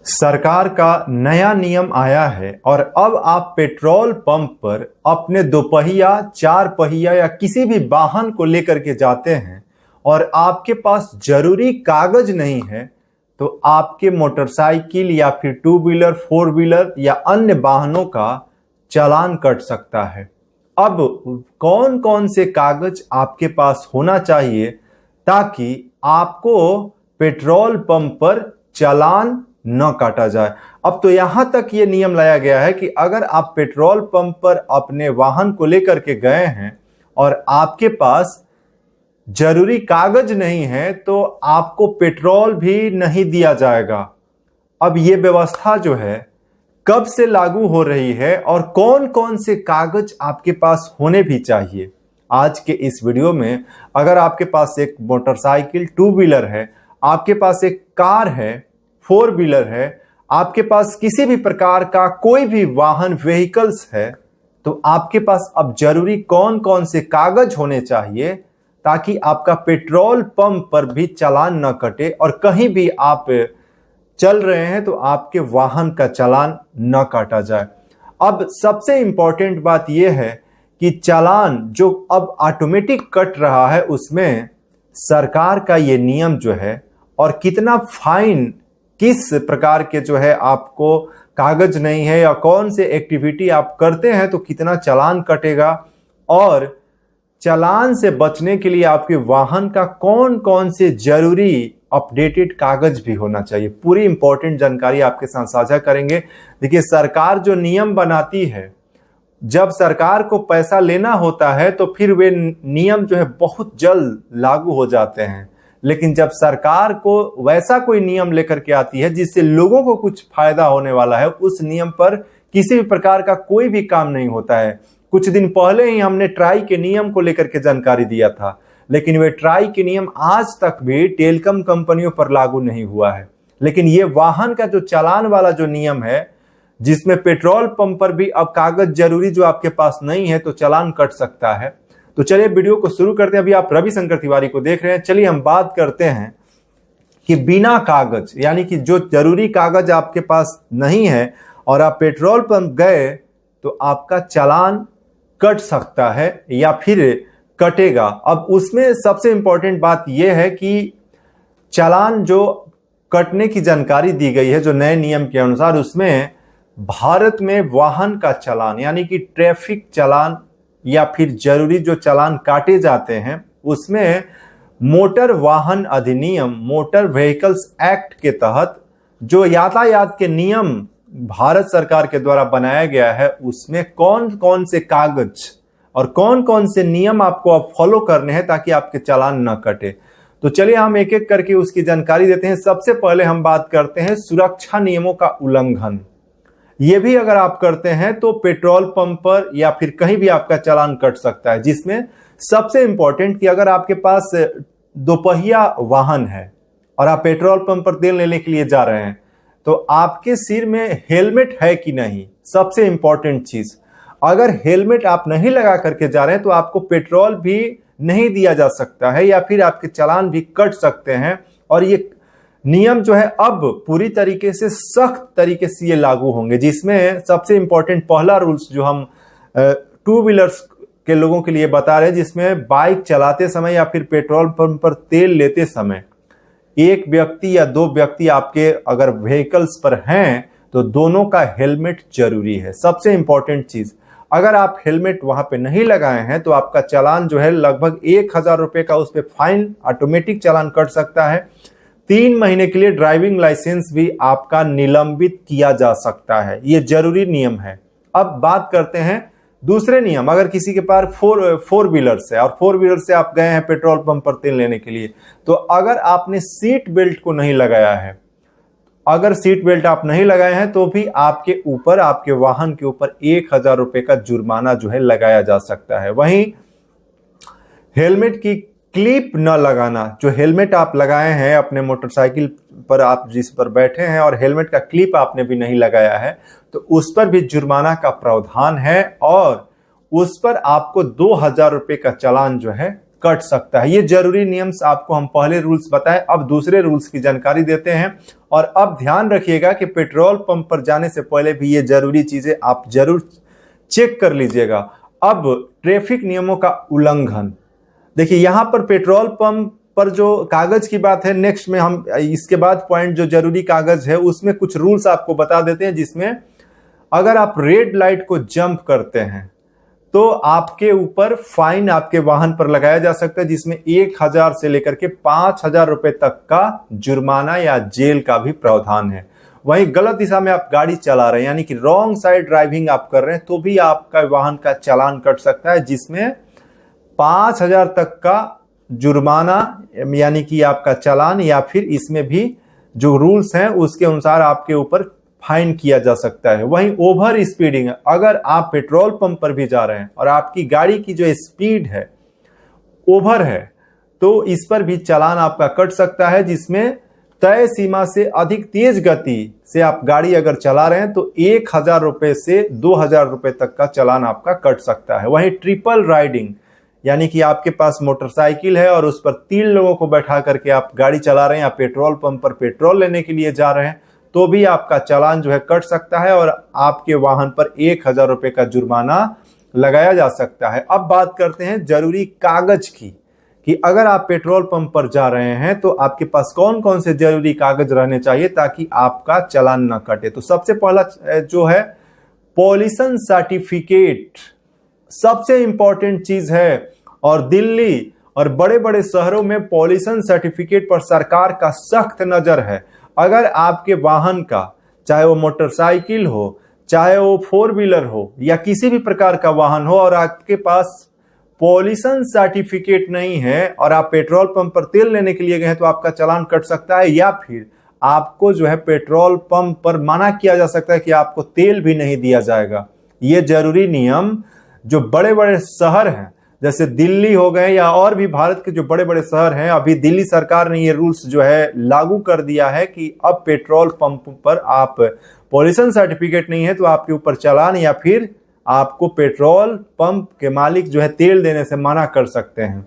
सरकार का नया नियम आया है और अब आप पेट्रोल पंप पर अपने दोपहिया, चार पहिया या किसी भी वाहन को लेकर के जाते हैं और आपके पास जरूरी कागज नहीं है तो आपके मोटरसाइकिल या फिर टू व्हीलर, फोर व्हीलर या अन्य वाहनों का चालान कट सकता है। अब कौन कौन से कागज आपके पास होना चाहिए ताकि आपको पेट्रोल पंप पर चालान न काटा जाए। अब तो यहां तक ये नियम लाया गया है कि अगर आप पेट्रोल पंप पर अपने वाहन को लेकर के गए हैं और आपके पास जरूरी कागज नहीं है तो आपको पेट्रोल भी नहीं दिया जाएगा। अब ये व्यवस्था जो है कब से लागू हो रही है और कौन कौन से कागज आपके पास होने भी चाहिए, आज के इस वीडियो में अगर आपके पास एक मोटरसाइकिल टू व्हीलर है, आपके पास एक कार है, फोर व्हीलर है, आपके पास किसी भी प्रकार का कोई भी वाहन व्हीकल्स है, तो आपके पास अब जरूरी कौन कौन से कागज होने चाहिए ताकि आपका पेट्रोल पंप पर भी चालान न कटे और कहीं भी आप चल रहे हैं तो आपके वाहन का चालान न काटा जाए। अब सबसे इंपॉर्टेंट बात यह है कि चालान जो अब ऑटोमेटिक कट रहा है उसमें सरकार का ये नियम जो है और कितना फाइन, किस प्रकार के जो है आपको कागज नहीं है या कौन से एक्टिविटी आप करते हैं तो कितना चालान कटेगा और चालान से बचने के लिए आपके वाहन का कौन कौन से जरूरी अपडेटेड कागज भी होना चाहिए, पूरी इंपॉर्टेंट जानकारी आपके साथ साझा करेंगे। देखिए, सरकार जो नियम बनाती है, जब सरकार को पैसा लेना होता है तो फिर वे नियम जो है बहुत जल्द लागू हो जाते हैं, लेकिन जब सरकार को वैसा कोई नियम लेकर के आती है जिससे लोगों को कुछ फायदा होने वाला है, उस नियम पर किसी भी प्रकार का कोई भी काम नहीं होता है। कुछ दिन पहले ही हमने ट्राई के नियम को लेकर के जानकारी दिया था, लेकिन वे ट्राई के नियम आज तक भी टेलीकॉम कंपनियों पर लागू नहीं हुआ है। लेकिन ये वाहन का जो चालान वाला जो नियम है, जिसमें पेट्रोल पंप पर भी अब कागज जरूरी जो आपके पास नहीं है तो चालान कट सकता है। तो चलिए वीडियो को शुरू करते हैं। अभी आप रविशंकर तिवारी को देख रहे हैं। चलिए हम बात करते हैं कि बिना कागज, यानी कि जो जरूरी कागज आपके पास नहीं है और आप पेट्रोल पंप गए तो आपका चालान कट सकता है या फिर कटेगा। अब उसमें सबसे इंपॉर्टेंट बात यह है कि चालान जो कटने की जानकारी दी गई है जो नए नियम के अनुसार, उसमें भारत में वाहन का चालान यानी कि ट्रैफिक चालान या फिर जरूरी जो चालान काटे जाते हैं उसमें मोटर वाहन अधिनियम, मोटर व्हीकल्स एक्ट के तहत जो यातायात के नियम भारत सरकार के द्वारा बनाया गया है उसमें कौन कौन से कागज और कौन कौन से नियम आपको अब फॉलो करने हैं ताकि आपके चालान न कटे। तो चलिए हम एक एक करके उसकी जानकारी देते हैं। सबसे पहले हम बात करते हैं सुरक्षा नियमों का उल्लंघन। ये भी अगर आप करते हैं तो पेट्रोल पंप पर या फिर कहीं भी आपका चालान कट सकता है, जिसमें सबसे इंपॉर्टेंट कि अगर आपके पास दोपहिया वाहन है और आप पेट्रोल पंप पर तेल लेने के लिए जा रहे हैं तो आपके सिर में हेलमेट है कि नहीं, सबसे इंपॉर्टेंट चीज। अगर हेलमेट आप नहीं लगा करके जा रहे हैं तो आपको पेट्रोल भी नहीं दिया जा सकता है या फिर आपके चालान भी कट सकते हैं। और ये नियम जो है अब पूरी तरीके से सख्त तरीके से ये लागू होंगे, जिसमें सबसे इंपॉर्टेंट पहला रूल्स जो हम टू व्हीलर्स के लोगों के लिए बता रहे हैं, जिसमें बाइक चलाते समय या फिर पेट्रोल पंप पर तेल लेते समय एक व्यक्ति या दो व्यक्ति आपके अगर व्हीकल्स पर हैं तो दोनों का हेलमेट जरूरी है। सबसे इंपॉर्टेंट चीज, अगर आप हेलमेट वहां पे नहीं लगाए हैं तो आपका चालान जो है लगभग 1000 रुपए का उस पर फाइन, ऑटोमेटिक चालान कट सकता है। 3 महीने के लिए ड्राइविंग लाइसेंस भी आपका निलंबित किया जा सकता है। ये जरूरी नियम है। अब बात करते हैं दूसरे नियम। अगर किसी के पास फोर व्हीलर्स है और फोर व्हीलर से आप गए हैं पेट्रोल पंप पर तेल लेने के लिए, तो अगर आपने सीट बेल्ट को नहीं लगाया है, अगर सीट बेल्ट आप नहीं लगाए हैं तो भी आपके ऊपर, आपके वाहन के ऊपर 1000 रुपए का जुर्माना जो है लगाया जा सकता है। वहीं हेलमेट की क्लिप न लगाना, जो हेलमेट आप लगाए हैं अपने मोटरसाइकिल पर, आप जिस पर बैठे हैं और हेलमेट का क्लिप आपने भी नहीं लगाया है तो उस पर भी जुर्माना का प्रावधान है और उस पर आपको 2000 रुपए का चालान जो है कट सकता है। ये जरूरी नियम्स आपको हम पहले रूल्स बताए, अब दूसरे रूल्स की जानकारी देते हैं और अब ध्यान रखिएगा कि पेट्रोल पंप पर जाने से पहले भी ये जरूरी चीजें आप जरूर चेक कर लीजिएगा। अब ट्रैफिक नियमों का उल्लंघन, देखिए यहां पर पेट्रोल पंप पर जो कागज की बात है, नेक्स्ट में हम इसके बाद पॉइंट जो जरूरी कागज है उसमें कुछ रूल्स आपको बता देते हैं, जिसमें अगर आप रेड लाइट को जंप करते हैं तो आपके ऊपर फाइन आपके वाहन पर लगाया जा सकता है, जिसमें 1000 से लेकर के 5000 रुपए तक का जुर्माना या जेल का भी प्रावधान है। वहीं गलत दिशा में आप गाड़ी चला रहे हैं, यानी कि रॉन्ग साइड ड्राइविंग आप कर रहे हैं, तो भी आपका वाहन का चालान कट सकता है, जिसमें 5000 तक का जुर्माना यानी कि आपका चालान, या फिर इसमें भी जो रूल्स हैं उसके अनुसार आपके ऊपर फाइन किया जा सकता है। वहीं ओवर स्पीडिंग, अगर आप पेट्रोल पंप पर भी जा रहे हैं और आपकी गाड़ी की जो स्पीड है ओवर है, तो इस पर भी चालान आपका कट सकता है, जिसमें तय सीमा से अधिक तेज गति से आप गाड़ी अगर चला रहे हैं तो 1000 रुपए से 2000 रुपए तक का चालान आपका कट सकता है। वहीं ट्रिपल राइडिंग, यानी कि आपके पास मोटरसाइकिल है और उस पर 3 लोगों को बैठा करके आप गाड़ी चला रहे हैं या पेट्रोल पंप पर पेट्रोल लेने के लिए जा रहे हैं, तो भी आपका चालान जो है कट सकता है और आपके वाहन पर 1000 रुपए का जुर्माना लगाया जा सकता है। अब बात करते हैं जरूरी कागज की, कि अगर आप पेट्रोल पंप पर जा रहे हैं तो आपके पास कौन कौन से जरूरी कागज रहने चाहिए ताकि आपका चालान न कटे। तो सबसे पहला जो है पॉल्यूशन सर्टिफिकेट, सबसे इंपॉर्टेंट चीज है, और दिल्ली और बड़े बड़े शहरों में पॉल्यूशन सर्टिफिकेट पर सरकार का सख्त नजर है। अगर आपके वाहन का, चाहे वो मोटरसाइकिल हो, चाहे वो 4 व्हीलर हो या किसी भी प्रकार का वाहन हो, और आपके पास पॉल्यूशन सर्टिफिकेट नहीं है और आप पेट्रोल पंप पर तेल लेने के लिए गए हैं, तो आपका चालान कट सकता है, या फिर आपको जो है पेट्रोल पंप पर मना किया जा सकता है कि आपको तेल भी नहीं दिया जाएगा। ये जरूरी नियम जो बड़े बड़े शहर हैं जैसे दिल्ली हो गए या और भी भारत के जो बड़े बड़े शहर हैं, अभी दिल्ली सरकार ने ये रूल्स जो है लागू कर दिया है कि अब पेट्रोल पंप पर आप पॉल्यूशन सर्टिफिकेट नहीं है तो आपके ऊपर चालान या फिर आपको पेट्रोल पंप के मालिक जो है तेल देने से मना कर सकते हैं।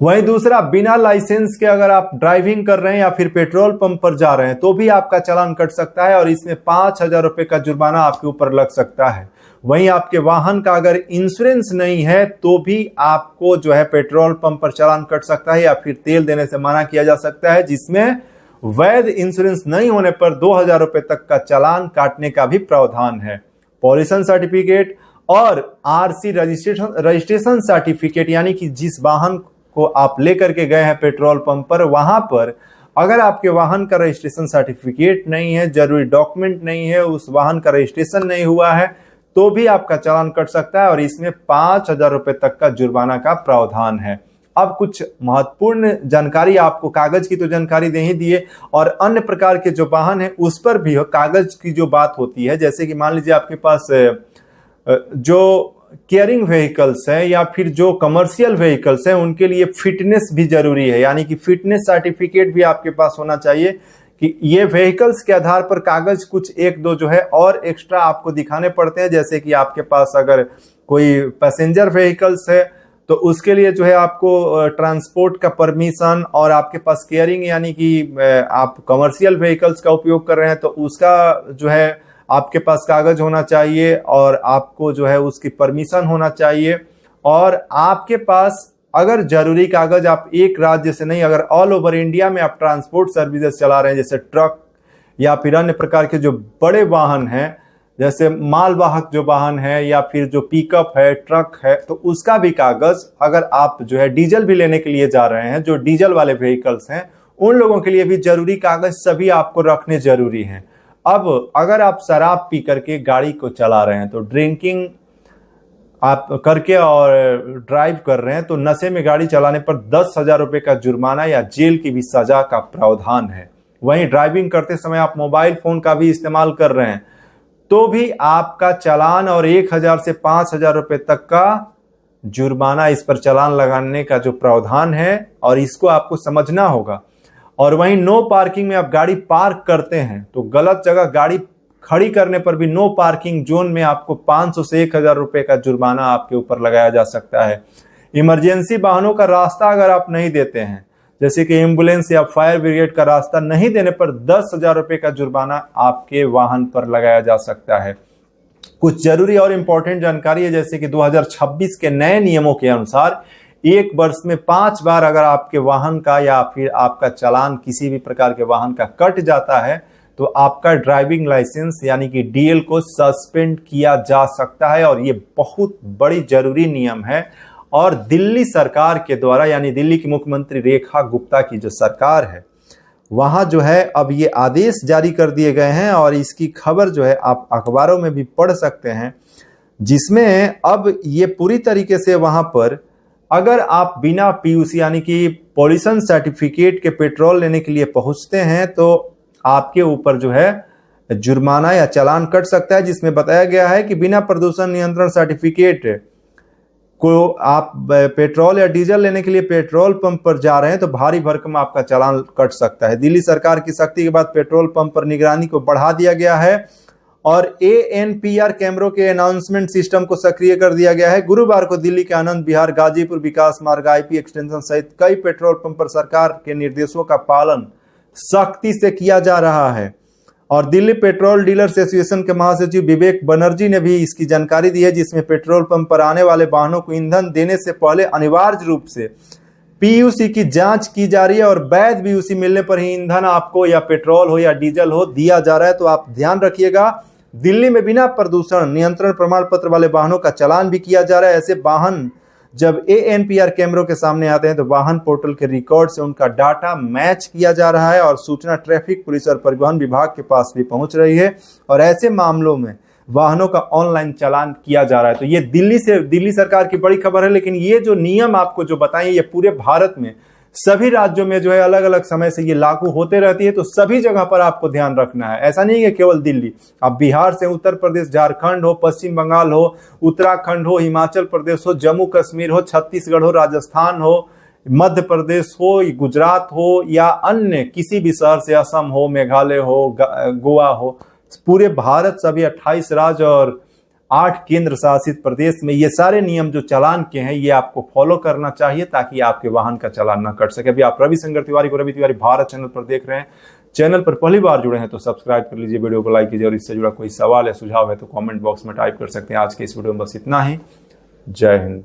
वहीं दूसरा, बिना लाइसेंस के अगर आप ड्राइविंग कर रहे हैं या फिर पेट्रोल पंप पर जा रहे हैं तो भी आपका चालान कट सकता है और इसमें 5000 रुपए का जुर्माना आपके ऊपर लग सकता है। वहीं आपके वाहन का अगर इंश्योरेंस नहीं है तो भी आपको जो है पेट्रोल पंप पर चालान कट सकता है या फिर तेल देने से मना किया जा सकता है, जिसमें वैध इंश्योरेंस नहीं होने पर 2000 रुपए तक का चालान काटने का भी प्रावधान है। पॉल्यूशन सर्टिफिकेट और आरसी रजिस्ट्रेशन सर्टिफिकेट, यानी कि जिस वाहन को आप लेकर के गए हैं पेट्रोल पंप पर, वहां पर अगर आपके वाहन का रजिस्ट्रेशन सर्टिफिकेट नहीं है, जरूरी डॉक्यूमेंट नहीं है, उस वाहन का रजिस्ट्रेशन नहीं हुआ है, तो भी आपका चालान कट सकता है और इसमें 5000 रुपए तक का जुर्माना का प्रावधान है। अब कुछ महत्वपूर्ण जानकारी, आपको कागज की तो जानकारी दे ही दिए, और अन्य प्रकार के जो वाहन है उस पर भी कागज की जो बात होती है, जैसे कि मान लीजिए आपके पास जो केयरिंग व्हीकल्स है या फिर जो कमर्शियल व्हीकल्स हैं उनके लिए फिटनेस भी जरूरी है, यानी कि फिटनेस सर्टिफिकेट भी आपके पास होना चाहिए कि ये व्हीकल्स के आधार पर कागज कुछ 1-2 जो है और एक्स्ट्रा आपको दिखाने पड़ते हैं। जैसे कि आपके पास अगर कोई पैसेंजर व्हीकल्स है तो उसके लिए जो है आपको ट्रांसपोर्ट का परमिशन, और आपके पास केयरिंग यानी कि आप कमर्शियल व्हीकल्स का उपयोग कर रहे हैं तो उसका जो है आपके पास कागज होना चाहिए और आपको जो है उसकी परमिशन होना चाहिए। और आपके पास अगर जरूरी कागज, आप एक राज्य से नहीं, अगर ऑल ओवर इंडिया में आप ट्रांसपोर्ट सर्विसेज चला रहे हैं, जैसे ट्रक या फिर अन्य प्रकार के जो बड़े वाहन हैं, जैसे मालवाहक जो वाहन है या फिर जो पिकअप है, ट्रक है, तो उसका भी कागज, अगर आप जो है डीजल भी लेने के लिए जा रहे हैं, जो डीजल वाले व्हीकल्स हैं, उन लोगों के लिए भी जरूरी कागज सभी आपको रखने जरूरी हैं। अब अगर आप शराब पी करके गाड़ी को चला रहे हैं, तो ड्रिंकिंग आप करके और ड्राइव कर रहे हैं, तो नशे में गाड़ी चलाने पर 10,000 रुपए का जुर्माना या जेल की भी सजा का प्रावधान है। वहीं ड्राइविंग करते समय आप मोबाइल फोन का भी इस्तेमाल कर रहे हैं तो भी आपका चालान और 1000 से 5000 रुपए तक का जुर्माना, इस पर चालान लगाने का जो प्रावधान है, और इसको आपको समझना होगा। और वहीं नो पार्किंग में आप गाड़ी पार्क करते हैं तो गलत जगह गाड़ी खड़ी करने पर भी नो पार्किंग जोन में आपको 500 से 1000 रुपए का जुर्माना आपके ऊपर लगाया जा सकता है। इमरजेंसी वाहनों का रास्ता अगर आप नहीं देते हैं जैसे कि एम्बुलेंस या फायर ब्रिगेड का रास्ता नहीं देने पर 10,000 रुपये का जुर्माना आपके वाहन पर लगाया जा सकता है। कुछ जरूरी और इंपॉर्टेंट जानकारी है, जैसे कि 2026 के नए नियमों के अनुसार 1 वर्ष में 5 बार अगर आपके वाहन का या फिर आपका चालान किसी भी प्रकार के वाहन का कट जाता है तो आपका ड्राइविंग लाइसेंस यानी कि डीएल को सस्पेंड किया जा सकता है। और ये बहुत बड़ी जरूरी नियम है। और दिल्ली सरकार के द्वारा यानी दिल्ली की मुख्यमंत्री रेखा गुप्ता की जो सरकार है वहां जो है अब ये आदेश जारी कर दिए गए हैं और इसकी खबर जो है आप अखबारों में भी पढ़ सकते हैं, जिसमें अब ये पूरी तरीके से वहां पर अगर आप बिना पीयूसी यानी कि पॉल्यूशन सर्टिफिकेट के पेट्रोल लेने के लिए पहुंचते हैं तो आपके ऊपर जो है जुर्माना या चालान कट सकता है, जिसमें बताया गया है कि बिना प्रदूषण नियंत्रण सर्टिफिकेट को आप पेट्रोल या डीजल लेने के लिए पेट्रोल पंप पर जा रहे हैं तो भारी भरकम आपका चालान कट सकता है। दिल्ली सरकार की सख्ती के बाद पेट्रोल पंप पर निगरानी को बढ़ा दिया गया है और ANPR कैमरों के अनाउंसमेंट सिस्टम को सक्रिय कर दिया गया है। गुरुवार को दिल्ली के आनंद विहार, गाजीपुर विकास मार्ग, IP एक्सटेंशन सहित कई पेट्रोल पंप पर सरकार के निर्देशों का पालन सख्ती से किया जा रहा है। और दिल्ली पेट्रोल डीलर्स एसोसिएशन के महासचिव विवेक बनर्जी ने भी इसकी जानकारी दी है, जिसमें पेट्रोल पंप पर आने वाले वाहनों को ईंधन देने से पहले अनिवार्य रूप से पीयूसी की जांच की जा रही है और वैध पीयूसी मिलने पर ही ईंधन आपको या पेट्रोल हो या डीजल हो दिया जा रहा है। तो आप ध्यान रखिएगा, दिल्ली में बिना प्रदूषण नियंत्रण प्रमाण पत्र वाले वाहनों का चालान भी किया जा रहा है। ऐसे वाहन जब ANPR कैमरों के सामने आते हैं तो वाहन पोर्टल के रिकॉर्ड से उनका डाटा मैच किया जा रहा है और सूचना ट्रैफिक पुलिस और परिवहन विभाग के पास भी पहुंच रही है और ऐसे मामलों में वाहनों का ऑनलाइन चालान किया जा रहा है। तो ये दिल्ली सरकार की बड़ी खबर है। लेकिन ये जो नियम आपको जो बताएं ये पूरे भारत में सभी राज्यों में जो है अलग अलग समय से ये लागू होते रहती है, तो सभी जगह पर आपको ध्यान रखना है। ऐसा नहीं है केवल दिल्ली, आप बिहार से उत्तर प्रदेश, झारखंड हो, पश्चिम बंगाल हो, उत्तराखंड हो, हिमाचल प्रदेश हो, जम्मू कश्मीर हो, छत्तीसगढ़ हो, राजस्थान हो, मध्य प्रदेश हो, गुजरात हो या अन्य किसी भी शहर से, असम हो, मेघालय हो, गोवा हो, पूरे भारत सभी 28 राज्य और 8 केंद्र शासित प्रदेश में ये सारे नियम जो चालान के हैं ये आपको फॉलो करना चाहिए ताकि आपके वाहन का चालान ना कट सके। अभी आप रविशंकर तिवारी को रवि तिवारी भारत चैनल पर देख रहे हैं। चैनल पर पहली बार जुड़े हैं तो सब्सक्राइब कर लीजिए, वीडियो को लाइक कीजिए और इससे जुड़ा कोई सवाल या सुझाव है तो कमेंट बॉक्स में टाइप कर सकते हैं। आज के इस वीडियो में बस इतना ही। जय हिंद।